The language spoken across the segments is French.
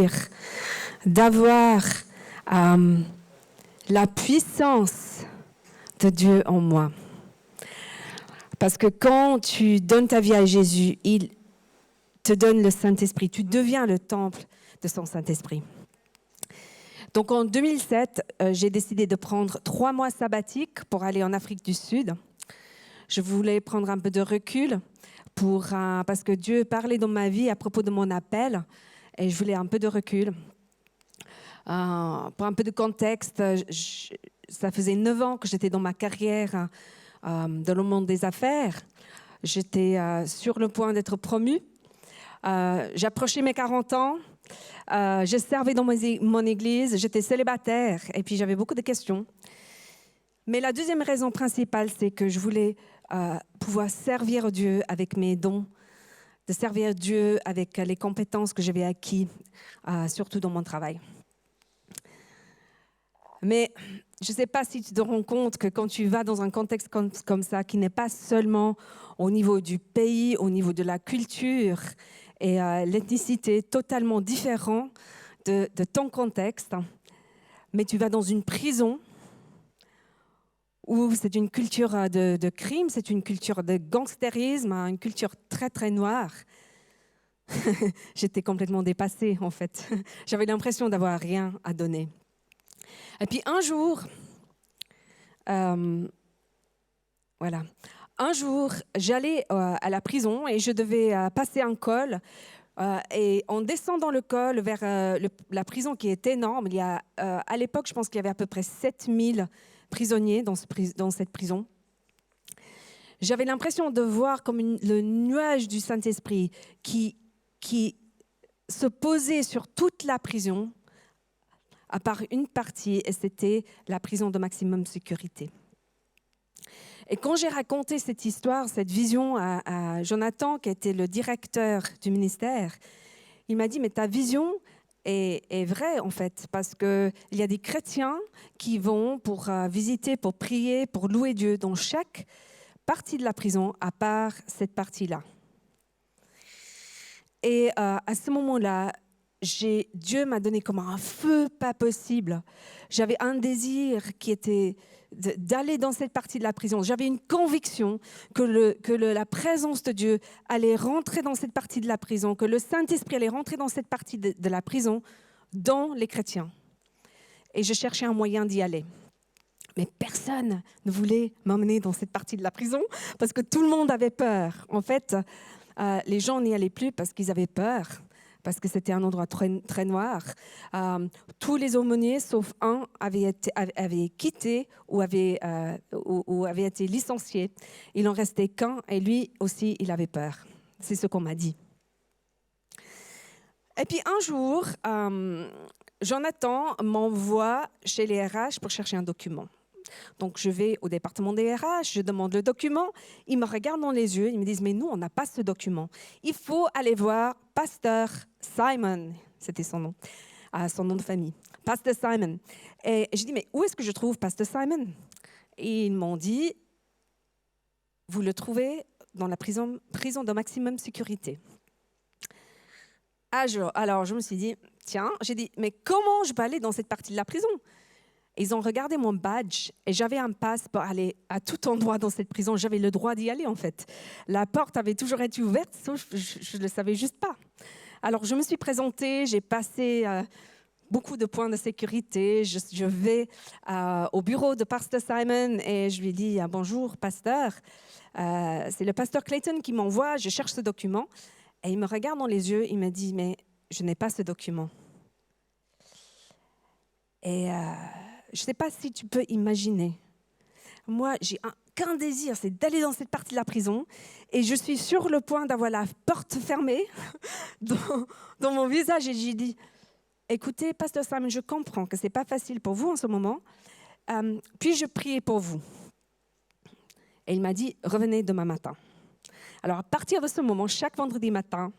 désir d'avoir la puissance de Dieu en moi. Parce que quand tu donnes ta vie à Jésus, il te donne le Saint-Esprit. Tu deviens le temple de son Saint-Esprit. Donc en 2007, j'ai décidé de prendre 3 mois sabbatiques pour aller en Afrique du Sud. Je voulais prendre un peu de recul parce que Dieu parlait dans ma vie à propos de mon appel et je voulais un peu de recul. Pour un peu de contexte, ça faisait 9 ans que j'étais dans ma carrière dans le monde des affaires. J'étais sur le point d'être promue. J'approchais mes 40 ans. Je servais dans mon église. J'étais célibataire et puis j'avais beaucoup de questions. Mais la deuxième raison principale, c'est que je voulais pouvoir servir Dieu avec mes dons, de servir Dieu avec les compétences que j'avais acquises, surtout dans mon travail. Mais je ne sais pas si tu te rends compte que quand tu vas dans un contexte comme ça, qui n'est pas seulement au niveau du pays, au niveau de la culture et l'ethnicité totalement différent de ton contexte, mais tu vas dans une prison où c'est une culture de crime, c'est une culture de gangstérisme, une culture très très noire. J'étais complètement dépassée en fait. J'avais l'impression d'avoir rien à donner. Et puis un jour, j'allais à la prison et je devais passer un col. Et en descendant le col vers la prison qui est énorme, il y a, à l'époque, je pense qu'il y avait à peu près 7000 prisonniers dans cette prison. J'avais l'impression de voir comme le nuage du Saint-Esprit qui se posait sur toute la prison, à part une partie, et c'était la prison de maximum sécurité. Et quand j'ai raconté cette histoire, cette vision à Jonathan, qui était le directeur du ministère, il m'a dit, mais ta vision est vraie en fait, parce qu'il y a des chrétiens qui vont pour visiter, pour prier, pour louer Dieu dans chaque partie de la prison, à part cette partie-là. Et à ce moment-là, Dieu m'a donné comme un feu pas possible. J'avais un désir qui était d'aller dans cette partie de la prison. J'avais une conviction que la présence de Dieu allait rentrer dans cette partie de la prison, que le Saint-Esprit allait rentrer dans cette partie de la prison, dans les chrétiens. Et je cherchais un moyen d'y aller. Mais personne ne voulait m'emmener dans cette partie de la prison parce que tout le monde avait peur. En fait, les gens n'y allaient plus parce qu'ils avaient peur, parce que c'était un endroit très, très noir. Tous les aumôniers, sauf un, avaient quitté ou avaient été licenciés. Il en restait qu'un et lui aussi, il avait peur. C'est ce qu'on m'a dit. Et puis un jour, Jonathan m'envoie chez les RH pour chercher un document. Donc, je vais au département des RH, je demande le document, ils me regardent dans les yeux, ils me disent « Mais nous, on n'a pas ce document. Il faut aller voir Pasteur Simon. » C'était son nom de famille. Pasteur Simon. Et je dis « Mais où est-ce que je trouve Pasteur Simon ?» Et ils m'ont dit « Vous le trouvez dans la prison de maximum sécurité. » Alors, je me suis dit « Tiens, j'ai dit, mais comment je peux aller dans cette partie de la prison ?» Ils ont regardé mon badge et j'avais un pass pour aller à tout endroit dans cette prison. J'avais le droit d'y aller en fait. La porte avait toujours été ouverte, sauf je ne le savais juste pas. Alors je me suis présentée, j'ai passé beaucoup de points de sécurité. Je vais au bureau de Pasteur Simon et je lui dis « Bonjour pasteur, c'est le pasteur Clayton qui m'envoie, je cherche ce document. » Et il me regarde dans les yeux, il me dit « Mais je n'ai pas ce document. » Et je ne sais pas si tu peux imaginer. Moi, j'ai qu'un désir, c'est d'aller dans cette partie de la prison. Et je suis sur le point d'avoir la porte fermée dans mon visage. Et j'ai dit, écoutez, pasteur Simon, je comprends que ce n'est pas facile pour vous en ce moment. Puis-je prier pour vous? Et il m'a dit, revenez demain matin. Alors, à partir de ce moment, chaque vendredi matin,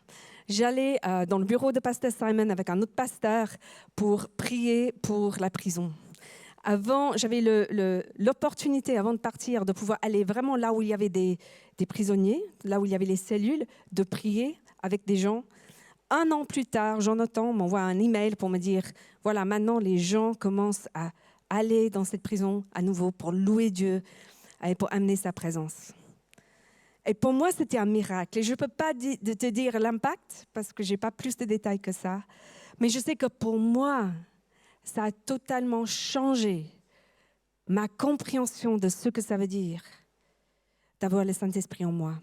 j'allais dans le bureau de pasteur Simon avec un autre pasteur pour prier pour la prison. Avant, j'avais l'opportunité, avant de partir, de pouvoir aller vraiment là où il y avait des prisonniers, là où il y avait les cellules, de prier avec des gens 1 an plus tard, Jonathan m'envoie un email pour me dire, voilà, maintenant les gens commencent à aller dans cette prison à nouveau pour louer Dieu et pour amener sa présence. Et pour moi, c'était un miracle. Et je ne peux pas te dire l'impact parce que je n'ai pas plus de détails que ça. Mais je sais que pour moi, ça a totalement changé ma compréhension de ce que ça veut dire d'avoir le Saint-Esprit en moi.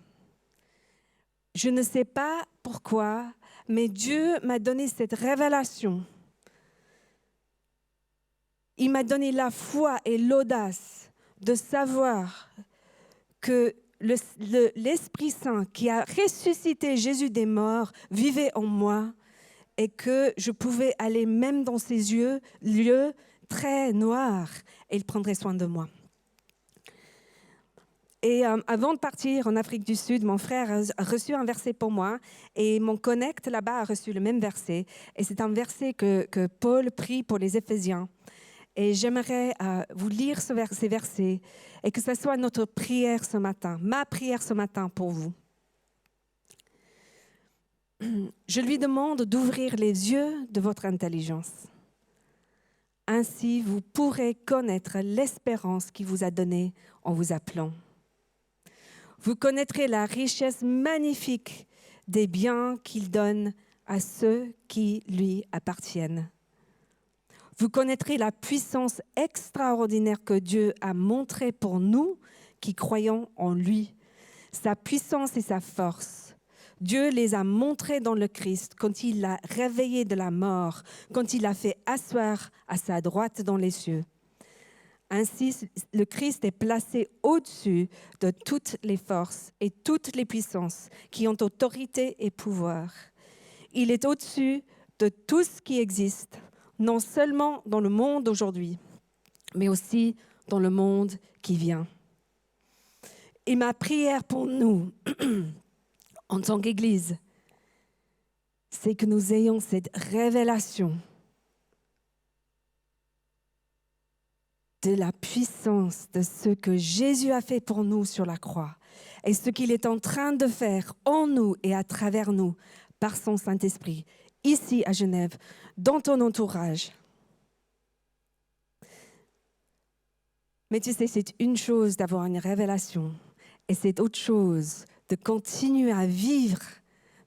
Je ne sais pas pourquoi, mais Dieu m'a donné cette révélation. Il m'a donné la foi et l'audace de savoir que l'Esprit Saint qui a ressuscité Jésus des morts vivait en moi et que je pouvais aller même dans ces lieux très noirs et il prendrait soin de moi. Et avant de partir en Afrique du Sud, mon frère a reçu un verset pour moi et mon connect là-bas a reçu le même verset. Et c'est un verset que Paul prie pour les Éphésiens. Et j'aimerais vous lire ces versets et que ce soit notre prière ce matin, ma prière ce matin pour vous. Je lui demande d'ouvrir les yeux de votre intelligence. Ainsi, vous pourrez connaître l'espérance qu'il vous a donnée en vous appelant. Vous connaîtrez la richesse magnifique des biens qu'il donne à ceux qui lui appartiennent. Vous connaîtrez la puissance extraordinaire que Dieu a montrée pour nous qui croyons en lui, sa puissance et sa force. Dieu les a montrées dans le Christ quand il l'a réveillé de la mort, quand il l'a fait asseoir à sa droite dans les cieux. Ainsi, le Christ est placé au-dessus de toutes les forces et toutes les puissances qui ont autorité et pouvoir. Il est au-dessus de tout ce qui existe, non seulement dans le monde d'aujourd'hui, mais aussi dans le monde qui vient. Et ma prière pour nous, en tant qu'Église, c'est que nous ayons cette révélation de la puissance de ce que Jésus a fait pour nous sur la croix et ce qu'il est en train de faire en nous et à travers nous par son Saint-Esprit, ici à Genève, dans ton entourage. Mais tu sais, c'est une chose d'avoir une révélation et c'est autre chose de continuer à vivre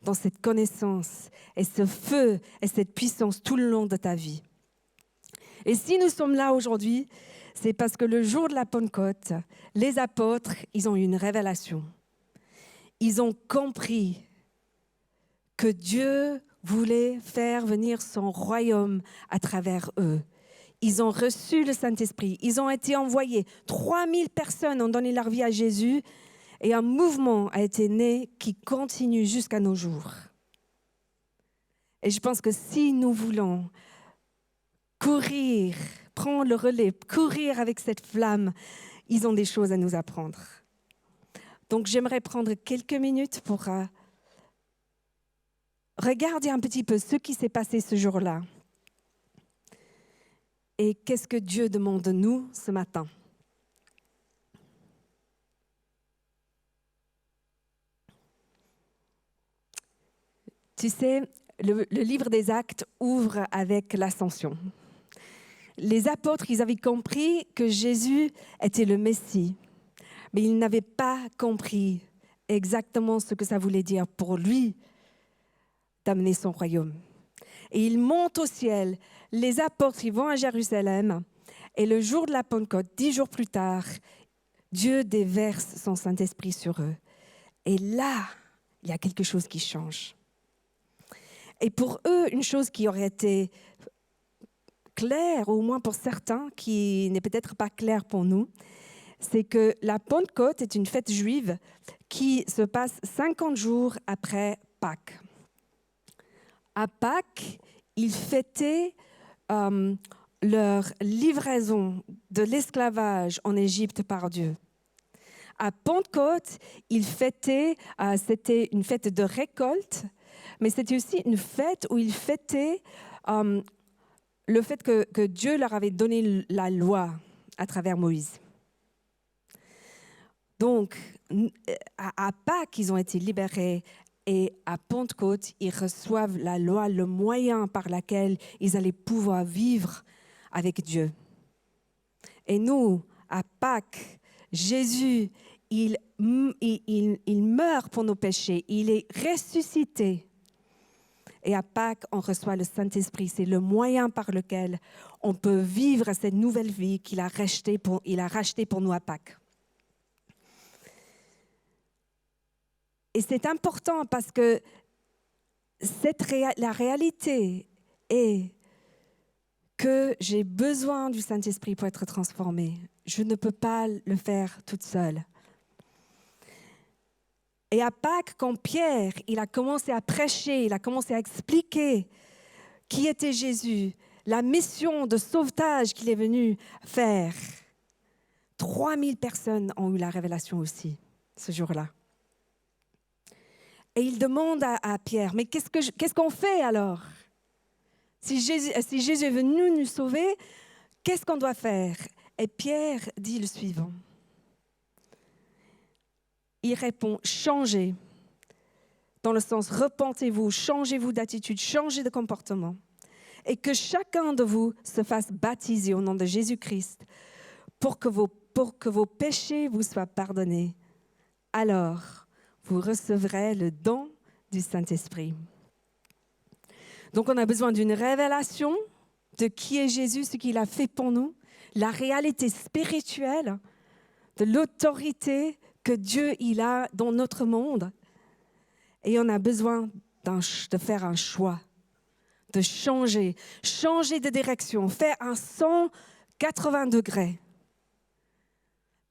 dans cette connaissance et ce feu et cette puissance tout le long de ta vie. Et si nous sommes là aujourd'hui, c'est parce que le jour de la Pentecôte, les apôtres, ils ont eu une révélation. Ils ont compris que Dieu voulait faire venir son royaume à travers eux. Ils ont reçu le Saint-Esprit. Ils ont été envoyés. 3000 personnes ont donné leur vie à Jésus et un mouvement a été né qui continue jusqu'à nos jours. Et je pense que si nous voulons courir, prendre le relais, courir avec cette flamme, ils ont des choses à nous apprendre. Donc j'aimerais prendre quelques minutes pour regarder un petit peu ce qui s'est passé ce jour-là. Et qu'est-ce que Dieu demande de nous ce matin? Tu sais, le livre des Actes ouvre avec l'ascension. Les apôtres, ils avaient compris que Jésus était le Messie, mais ils n'avaient pas compris exactement ce que ça voulait dire pour lui d'amener son royaume. Et ils montent au ciel, les apôtres, ils vont à Jérusalem, et le jour de la Pentecôte, 10 jours plus tard, Dieu déverse son Saint-Esprit sur eux. Et là, il y a quelque chose qui change. Et pour eux, une chose qui aurait été claire, au moins pour certains, qui n'est peut-être pas claire pour nous, c'est que la Pentecôte est une fête juive qui se passe 50 jours après Pâques. À Pâques, ils fêtaient leur livraison de l'esclavage en Égypte par Dieu. À Pentecôte, ils fêtaient, c'était une fête de récolte, mais c'était aussi une fête où ils fêtaient le fait que Dieu leur avait donné la loi à travers Moïse. Donc, à Pâques, ils ont été libérés Et à Pentecôte, ils reçoivent la loi, le moyen par lequel ils allaient pouvoir vivre avec Dieu. Et nous, à Pâques, Jésus, il meurt pour nos péchés. Il est ressuscité. Et à Pâques, on reçoit le Saint-Esprit. C'est le moyen par lequel on peut vivre cette nouvelle vie qu'il a rachetée pour nous à Pâques. Et c'est important parce que la réalité est que j'ai besoin du Saint-Esprit pour être transformée. Je ne peux pas le faire toute seule. Et à Pâques, quand Pierre il a commencé à prêcher, il a commencé à expliquer qui était Jésus, la mission de sauvetage qu'il est venu faire, 3000 personnes ont eu la révélation aussi ce jour-là. Et il demande à Pierre, mais qu'est-ce qu'on fait alors ? Si Jésus est venu nous sauver, qu'est-ce qu'on doit faire ? Et Pierre dit le suivant. Il répond, changez, dans le sens repentez-vous, changez-vous d'attitude, changez de comportement. Et que chacun de vous se fasse baptiser au nom de Jésus-Christ pour que vos péchés vous soient pardonnés. Alors, vous recevrez le don du Saint-Esprit. Donc, on a besoin d'une révélation de qui est Jésus, ce qu'il a fait pour nous, la réalité spirituelle de l'autorité que Dieu il a dans notre monde. Et on a besoin de faire un choix, de changer de direction, faire un 180 degrés.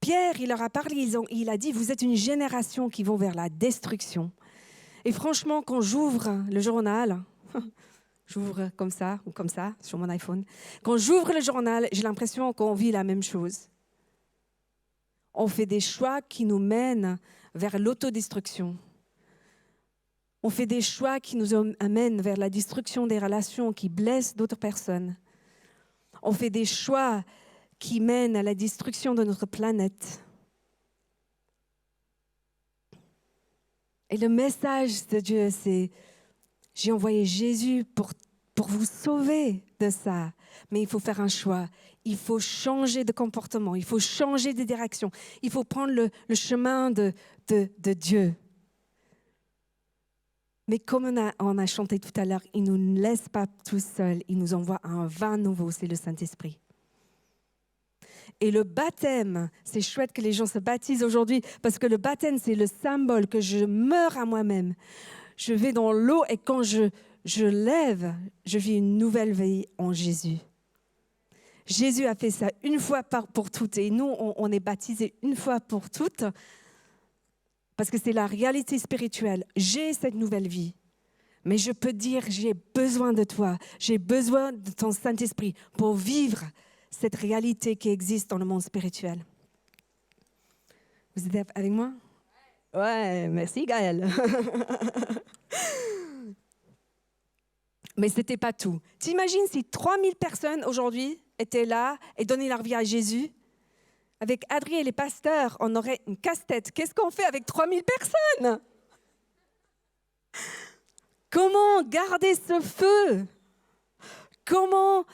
Pierre, il leur a parlé, il a dit, vous êtes une génération qui vont vers la destruction. Et franchement, quand j'ouvre le journal, j'ouvre comme ça ou comme ça sur mon iPhone, quand j'ouvre le journal, j'ai l'impression qu'on vit la même chose. On fait des choix qui nous mènent vers l'autodestruction. On fait des choix qui nous amènent vers la destruction des relations, qui blessent d'autres personnes. On fait des choix qui mènent à la destruction de notre planète. Et le message de Dieu, c'est « J'ai envoyé Jésus pour vous sauver de ça. » Mais il faut faire un choix. Il faut changer de comportement. Il faut changer de direction. Il faut prendre le chemin de Dieu. Mais comme on a chanté tout à l'heure, il ne nous laisse pas tout seuls. Il nous envoie un vin nouveau, c'est le Saint-Esprit. Et le baptême, c'est chouette que les gens se baptisent aujourd'hui parce que le baptême, c'est le symbole que je meurs à moi-même. Je vais dans l'eau et quand je lève, je vis une nouvelle vie en Jésus. Jésus a fait ça une fois pour toutes et nous, on est baptisés une fois pour toutes parce que c'est la réalité spirituelle. J'ai cette nouvelle vie, mais je peux dire j'ai besoin de toi, j'ai besoin de ton Saint-Esprit pour vivre cette réalité qui existe dans le monde spirituel. Vous êtes avec moi? Ouais, merci Gaëlle. Mais ce n'était pas tout. T'imagines si 3000 personnes aujourd'hui étaient là et donnaient leur vie à Jésus? Avec Adrien et les pasteurs, on aurait une casse-tête. Qu'est-ce qu'on fait avec 3000 personnes? Comment garder ce feu? Comment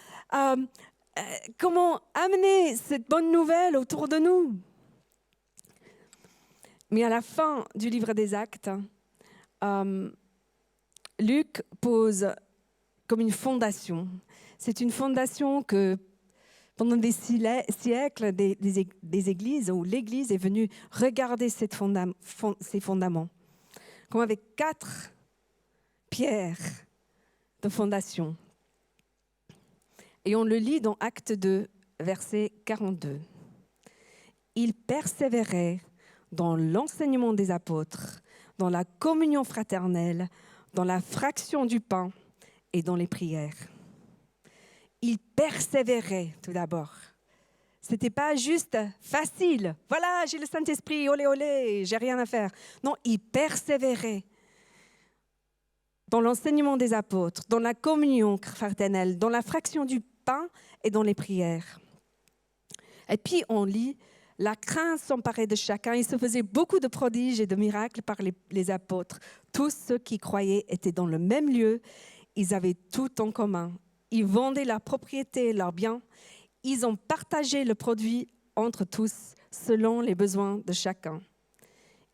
amener cette bonne nouvelle autour de nous? Mais à la fin du livre des Actes, Luc pose comme une fondation. C'est une fondation que pendant des siècles, des églises, où l'Église est venue regarder ces fondaments, comme avec 4 pierres de fondation. Et on le lit dans Acte 2, verset 42. Ils persévéraient dans l'enseignement des apôtres, dans la communion fraternelle, dans la fraction du pain et dans les prières. Ils persévéraient tout d'abord. Ce n'était pas juste facile. Voilà, j'ai le Saint-Esprit, olé, olé, j'ai rien à faire. Non, ils persévéraient dans l'enseignement des apôtres, dans la communion fraternelle, dans la fraction du pain et dans les prières. Et puis on lit La crainte s'emparait de chacun. Il se faisait beaucoup de prodiges et de miracles par les apôtres. Tous ceux qui croyaient étaient dans le même lieu. Ils avaient tout en commun. Ils vendaient leurs propriétés et leurs biens. Ils ont partagé le produit entre tous selon les besoins de chacun.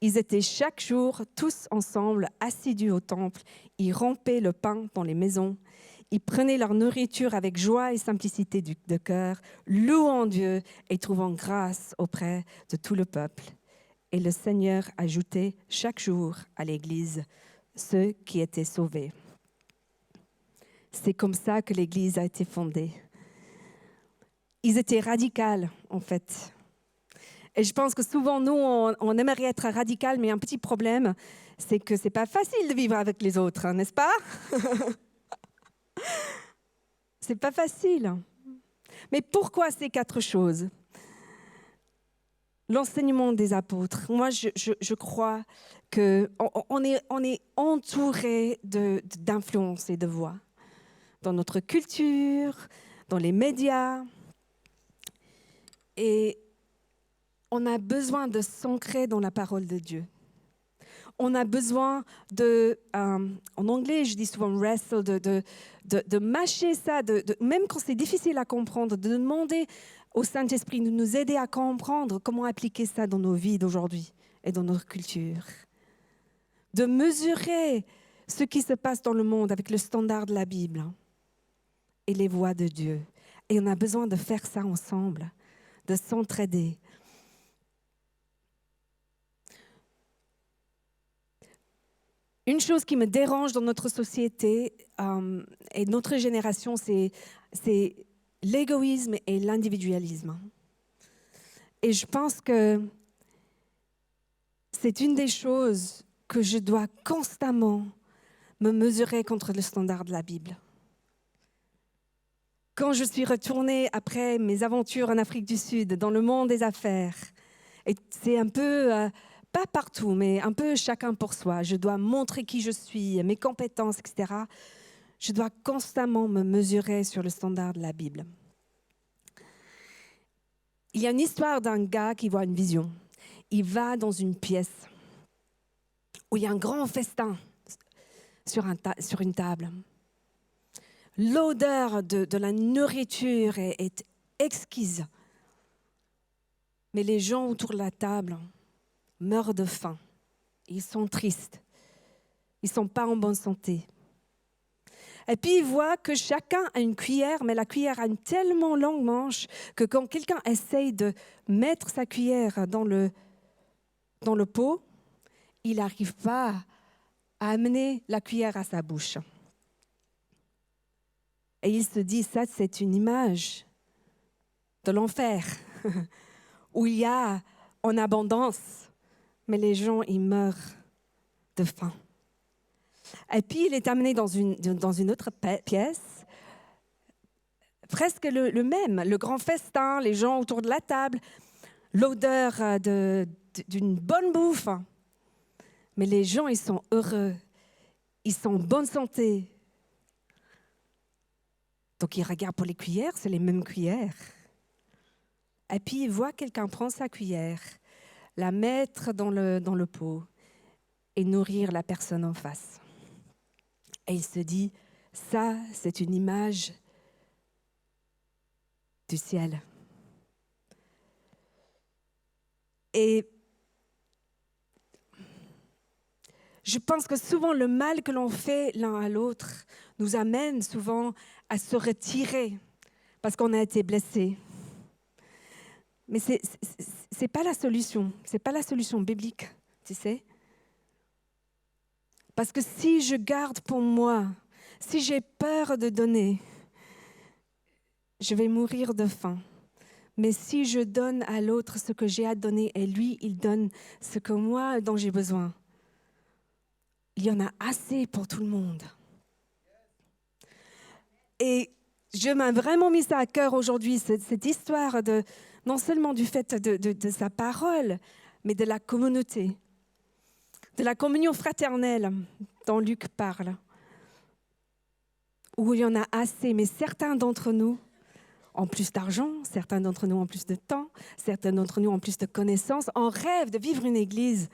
Ils étaient chaque jour tous ensemble, assidus au temple. Ils rompaient le pain dans les maisons. Ils prenaient leur nourriture avec joie et simplicité de cœur, louant Dieu et trouvant grâce auprès de tout le peuple. Et le Seigneur ajoutait chaque jour à l'Église ceux qui étaient sauvés. C'est comme ça que l'Église a été fondée. Ils étaient radicaux, en fait. Et je pense que souvent, nous, on aimerait être radical, mais un petit problème, c'est que ce n'est pas facile de vivre avec les autres, hein, n'est-ce pas? C'est pas facile. Mais pourquoi ces 4 choses? L'enseignement des apôtres. Moi, je crois qu'on est entouré d'influences et de voix. Dans notre culture, dans les médias. Et on a besoin de s'ancrer dans la parole de Dieu. On a besoin en anglais, je dis souvent wrestle, de mâcher ça, même quand c'est difficile à comprendre, de demander au Saint-Esprit de nous aider à comprendre comment appliquer ça dans nos vies d'aujourd'hui et dans notre culture. De mesurer ce qui se passe dans le monde avec le standard de la Bible et les voies de Dieu. Et on a besoin de faire ça ensemble, de s'entraider. Une chose qui me dérange dans notre société et notre génération, c'est l'égoïsme et l'individualisme. Et je pense que c'est une des choses que je dois constamment me mesurer contre le standard de la Bible. Quand je suis retournée après mes aventures en Afrique du Sud, dans le monde des affaires, et c'est un peu... pas partout, mais un peu chacun pour soi. Je dois montrer qui je suis, mes compétences, etc. Je dois constamment me mesurer sur le standard de la Bible. Il y a une histoire d'un gars qui voit une vision. Il va dans une pièce où il y a un grand festin sur une table. L'odeur de la nourriture est exquise. Mais les gens autour de la table meurent de faim. Ils sont tristes. Ils ne sont pas en bonne santé. Et puis, il voit que chacun a une cuillère, mais la cuillère a une tellement longue manche que quand quelqu'un essaye de mettre sa cuillère dans le pot, il n'arrive pas à amener la cuillère à sa bouche. Et il se dit, ça, c'est une image de l'enfer, où il y a en abondance, mais les gens, ils meurent de faim. Et puis, il est amené dans une autre pièce, presque le même, le grand festin, les gens autour de la table, l'odeur d'une bonne bouffe. Mais les gens, ils sont heureux, ils sont en bonne santé. Donc, il regarde pour les cuillères, c'est les mêmes cuillères. Et puis, il voit quelqu'un prendre sa cuillère, la mettre dans le pot et nourrir la personne en face. Et il se dit, ça, c'est une image du ciel. Et je pense que souvent, le mal que l'on fait l'un à l'autre nous amène souvent à se retirer parce qu'on a été blessé. Mais c'est pas la solution. C'est pas la solution biblique, tu sais. Parce que si je garde pour moi, si j'ai peur de donner, je vais mourir de faim. Mais si je donne à l'autre ce que j'ai à donner et lui, il donne ce que moi, dont j'ai besoin, il y en a assez pour tout le monde. Et je m'ai vraiment mis ça à cœur aujourd'hui, cette histoire non seulement du fait de sa parole, mais de la communauté, de la communion fraternelle dont Luc parle, où il y en a assez, mais certains d'entre nous, ont plus d'argent, certains d'entre nous ont plus de temps, certains d'entre nous ont plus de connaissances. On rêve de vivre une église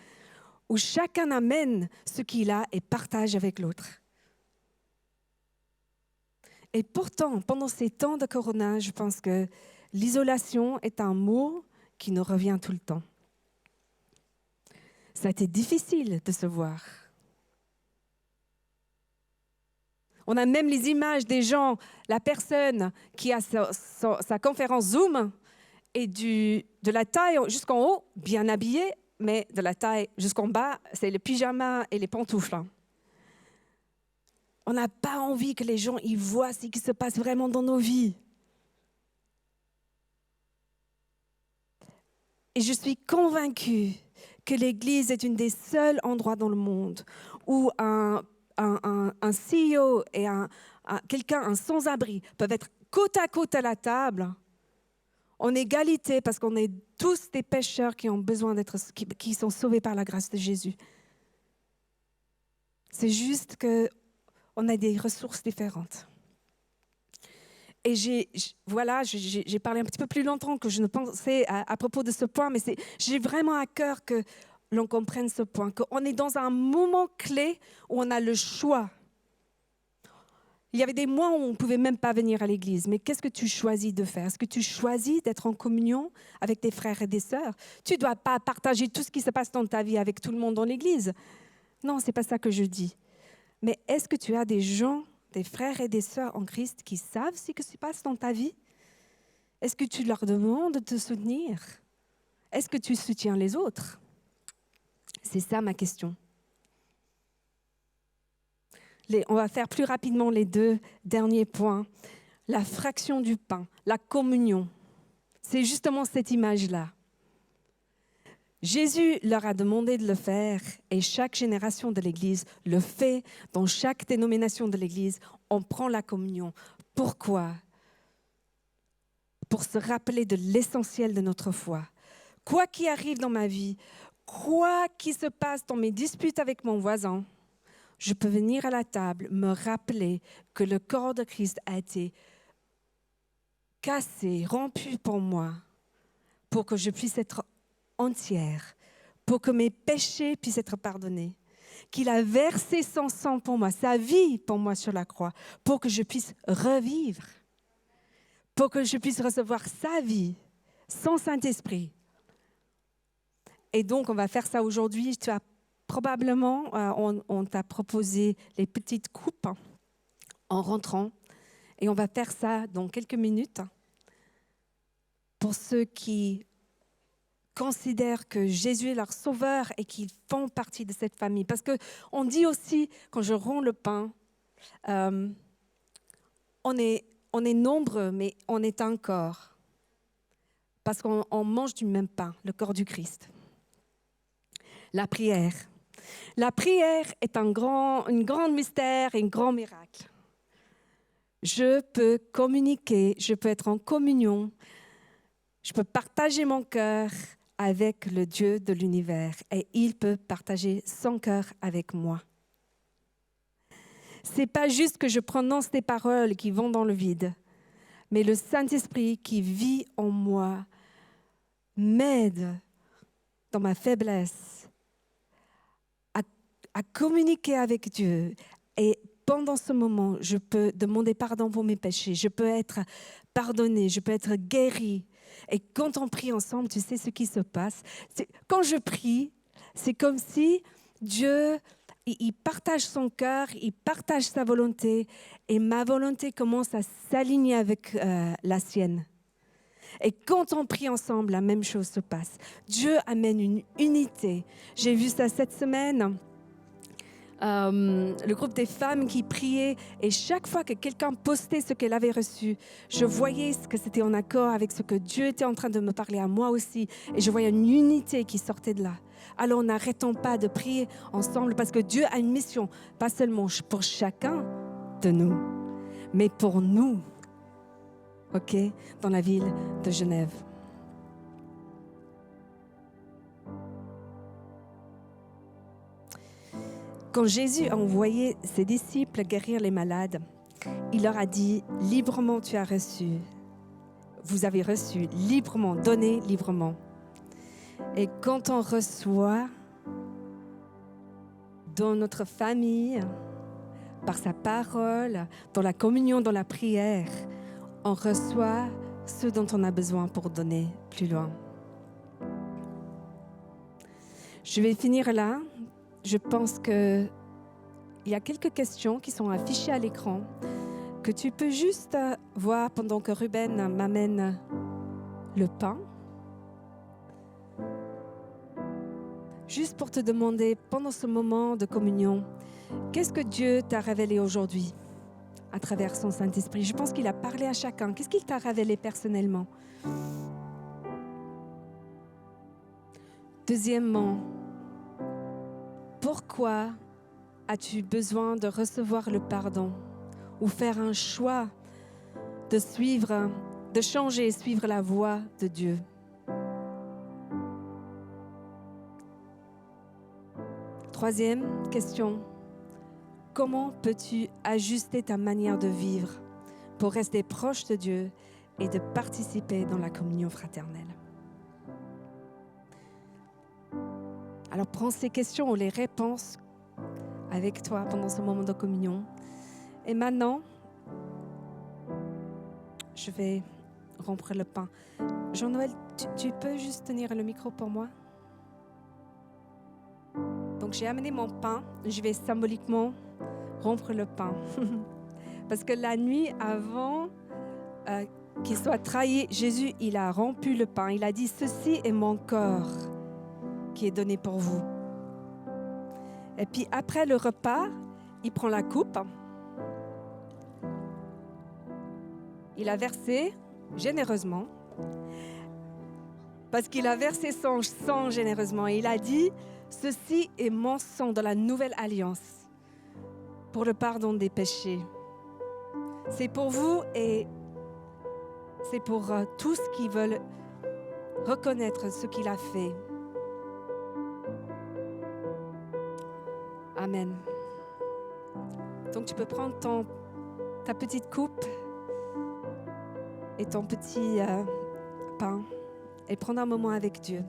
où chacun amène ce qu'il a et partage avec l'autre. Et pourtant, pendant ces temps de corona, je pense que l'isolation est un mot qui nous revient tout le temps. Ça a été difficile de se voir. On a même les images des gens, la personne qui a sa conférence Zoom et de la taille jusqu'en haut, bien habillée, mais de la taille jusqu'en bas, c'est le pyjama et les pantoufles. On n'a pas envie que les gens y voient ce qui se passe vraiment dans nos vies. Et je suis convaincue que l'Église est une des seuls endroits dans le monde où un CEO et quelqu'un, un sans-abri, peuvent être côte à côte à la table, en égalité, parce qu'on est tous des pécheurs qui ont besoin qui sont sauvés par la grâce de Jésus. C'est juste qu'on a des ressources différentes. Et j'ai parlé un petit peu plus longtemps que je ne pensais à propos de ce point, mais j'ai vraiment à cœur que l'on comprenne ce point, qu'on est dans un moment clé où on a le choix. Il y avait des mois où on ne pouvait même pas venir à l'église, mais qu'est-ce que tu choisis de faire? Est-ce que tu choisis d'être en communion avec tes frères et des sœurs? Tu ne dois pas partager tout ce qui se passe dans ta vie avec tout le monde dans l'église. Non, ce n'est pas ça que je dis. Mais est-ce que tu as des gens, des frères et des sœurs en Christ qui savent ce qui se passe dans ta vie? Est-ce que tu leur demandes de te soutenir? Est-ce que tu soutiens les autres? C'est ça ma question. On va faire plus rapidement les 2 derniers points. La fraction du pain, la communion. C'est justement cette image-là. Jésus leur a demandé de le faire et chaque génération de l'Église le fait. Dans chaque dénomination de l'Église, on prend la communion. Pourquoi? Pour se rappeler de l'essentiel de notre foi. Quoi qu'il arrive dans ma vie, quoi qu'il se passe dans mes disputes avec mon voisin, je peux venir à la table, me rappeler que le corps de Christ a été cassé, rompu pour moi, pour que je puisse être entière, pour que mes péchés puissent être pardonnés, qu'il a versé son sang pour moi, sa vie pour moi sur la croix, pour que je puisse revivre, pour que je puisse recevoir sa vie, son Saint-Esprit. Et donc, on va faire ça aujourd'hui. Tu as probablement, on t'a proposé les petites coupes en rentrant. Et on va faire ça dans quelques minutes. Pour ceux qui considèrent que Jésus est leur sauveur et qu'ils font partie de cette famille. Parce qu'on dit aussi, quand je romps le pain, on est nombreux, mais on est un corps. Parce qu'on mange du même pain, le corps du Christ. La prière. La prière est un grand mystère et un grand miracle. Je peux communiquer, je peux être en communion, je peux partager mon cœur avec le Dieu de l'univers et il peut partager son cœur avec moi. Ce n'est pas juste que je prononce des paroles qui vont dans le vide, mais le Saint-Esprit qui vit en moi m'aide dans ma faiblesse à communiquer avec Dieu. Et pendant ce moment, je peux demander pardon pour mes péchés. Je peux être pardonné, je peux être guéri. Et quand on prie ensemble, tu sais ce qui se passe. Quand je prie, c'est comme si Dieu, il partage son cœur, il partage sa volonté. Et ma volonté commence à s'aligner avec la sienne. Et quand on prie ensemble, la même chose se passe. Dieu amène une unité. J'ai vu ça cette semaine. Le groupe des femmes qui priaient et chaque fois que quelqu'un postait ce qu'elle avait reçu, je voyais que c'était en accord avec ce que Dieu était en train de me parler à moi aussi et je voyais une unité qui sortait de là. Alors n'arrêtons pas de prier ensemble parce que Dieu a une mission, pas seulement pour chacun de nous, mais pour nous, ok, dans la ville de Genève. Quand Jésus a envoyé ses disciples guérir les malades, il leur a dit « Librement tu as reçu, vous avez reçu librement, donné librement. Et quand on reçoit dans notre famille, par sa parole, dans la communion, dans la prière, on reçoit ce dont on a besoin pour donner plus loin. Je vais finir là. Je pense qu'il y a quelques questions qui sont affichées à l'écran que tu peux juste voir pendant que Ruben m'amène le pain. Juste pour te demander, pendant ce moment de communion, qu'est-ce que Dieu t'a révélé aujourd'hui à travers son Saint-Esprit? Je pense qu'il a parlé à chacun. Qu'est-ce qu'il t'a révélé personnellement? Deuxièmement, pourquoi as-tu besoin de recevoir le pardon ou faire un choix de suivre, de changer et suivre la voie de Dieu? Troisième question, comment peux-tu ajuster ta manière de vivre pour rester proche de Dieu et de participer dans la communion fraternelle? Alors prends ces questions ou les réponses avec toi pendant ce moment de communion. Et maintenant, je vais rompre le pain. Jean-Noël, tu peux juste tenir le micro pour moi? Donc j'ai amené mon pain, je vais symboliquement rompre le pain. Parce que la nuit avant qu'il soit trahi, Jésus, il a rompu le pain. Il a dit, ceci est mon corps qui est donné pour vous. Et puis après le repas, il prend la coupe. Il a versé généreusement. Parce qu'il a versé son sang généreusement. Et il a dit, ceci est mon sang de la nouvelle alliance pour le pardon des péchés. C'est pour vous et c'est pour tous qui veulent reconnaître ce qu'il a fait. Amen. Donc tu peux prendre ta petite coupe et ton petit pain et prendre un moment avec Dieu.